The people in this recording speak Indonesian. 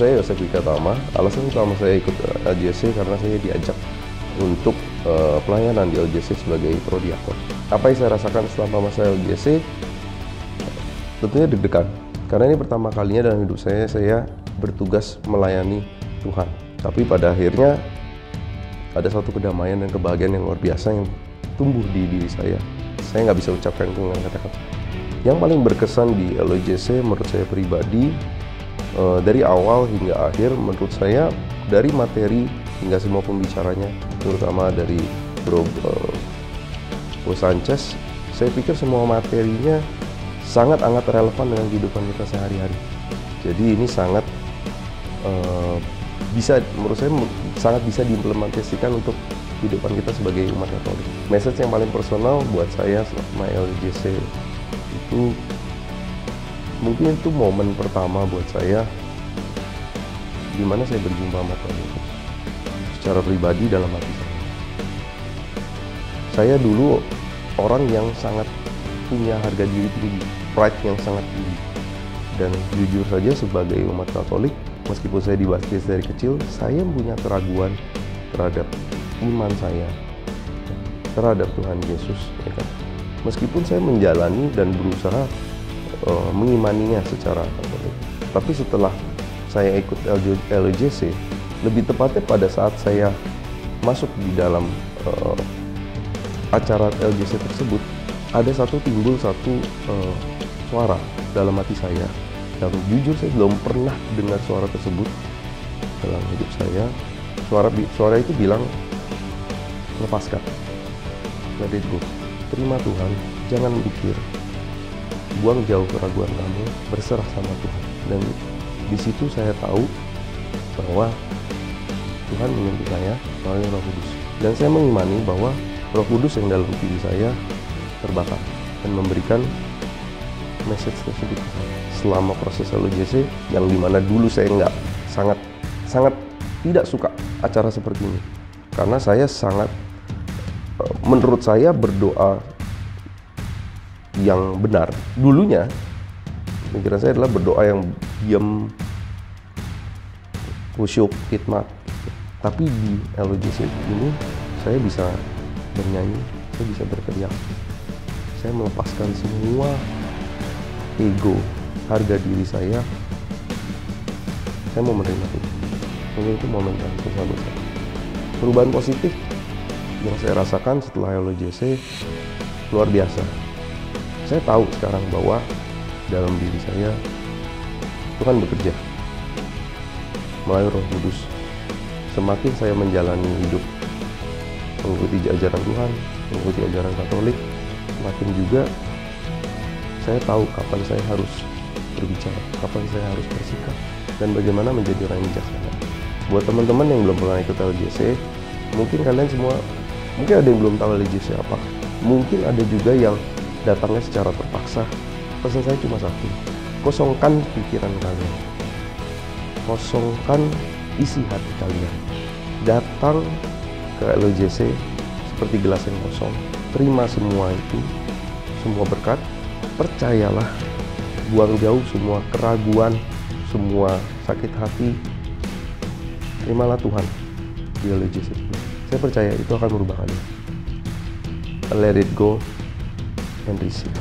saya Yosef Wikatama. Alasan utama saya ikut LJC karena saya diajak untuk pelayanan di LJC sebagai prodiakon. Apa yang saya rasakan selama masa LJC? Tentunya deg-degan. Karena ini pertama kalinya dalam hidup saya bertugas melayani Tuhan. Tapi pada akhirnya ada satu kedamaian dan kebahagiaan yang luar biasa yang tumbuh di diri saya. Saya nggak bisa ucapkan dengan kata-kata. Yang paling berkesan di LJC menurut saya pribadi, dari awal hingga akhir, menurut saya dari materi hingga semua pembicaranya, terutama dari Bro Sanchez, saya pikir semua materinya sangat-sangat relevan dengan kehidupan kita sehari-hari. Jadi ini sangat menurut saya sangat bisa diimplementasikan untuk kehidupan kita sebagai umat Katolik. Message yang paling personal buat saya selama LJC itu, mungkin itu momen pertama buat saya di mana saya berjumpa sama Tuhan secara pribadi dalam hati saya. Saya dulu orang yang sangat punya harga diri tinggi, pride yang sangat tinggi. Dan jujur saja sebagai umat Katolik, meskipun saya dibaptis dari kecil, saya punya keraguan terhadap iman saya, terhadap Tuhan Yesus. Ya kan? Meskipun saya menjalani dan berusaha mengimaninya secara Katolik. Tapi setelah saya ikut LJC, lebih tepatnya pada saat saya masuk di dalam acara LJC tersebut, ada timbul satu suara dalam hati saya. Dan jujur saya belum pernah dengar suara tersebut dalam hidup saya. Suara itu bilang, lepaskan, let it go, terima Tuhan, jangan mikir, buang jauh keraguan kamu, berserah sama Tuhan. Dan di situ saya tahu bahwa Tuhan menuntut saya melalui Roh Kudus. Dan saya mengimani bahwa Roh Kudus yang dalam diri saya terbakar dan memberikan message tersebut selama proses LJC, yang dimana dulu saya sangat tidak suka acara seperti ini, karena saya sangat, menurut saya berdoa yang benar dulunya, pikiran saya adalah berdoa yang diam, khusyuk, khidmat. Tapi di LJC ini saya bisa bernyanyi, saya bisa berteriak, saya melepaskan semua ego, harga diri saya mau menerima itu. Mungkin itu momen yang besar. Perubahan positif yang saya rasakan setelah LJC luar biasa. Saya tahu sekarang bahwa dalam diri saya Tuhan bekerja melalui Roh Kudus. Semakin saya menjalani hidup mengikuti ajaran Tuhan, mengikuti ajaran Katolik, semakin juga saya tahu kapan saya harus berbicara, kapan saya harus bersikap, dan bagaimana menjadi orang yang bijaksana. Buat teman-teman yang belum pernah ikut LJC, mungkin kalian semua, mungkin ada yang belum tahu LJC apa, mungkin ada juga yang datangnya secara terpaksa. Pesan saya cuma satu, kosongkan pikiran kalian, kosongkan isi hati kalian, datang ke LJC seperti gelas yang kosong, terima semua itu, semua berkat, percayalah, buang jauh semua keraguan, semua sakit hati, terimalah Tuhan di LJC. Saya percaya itu akan merubah kalian. Let it go and receive.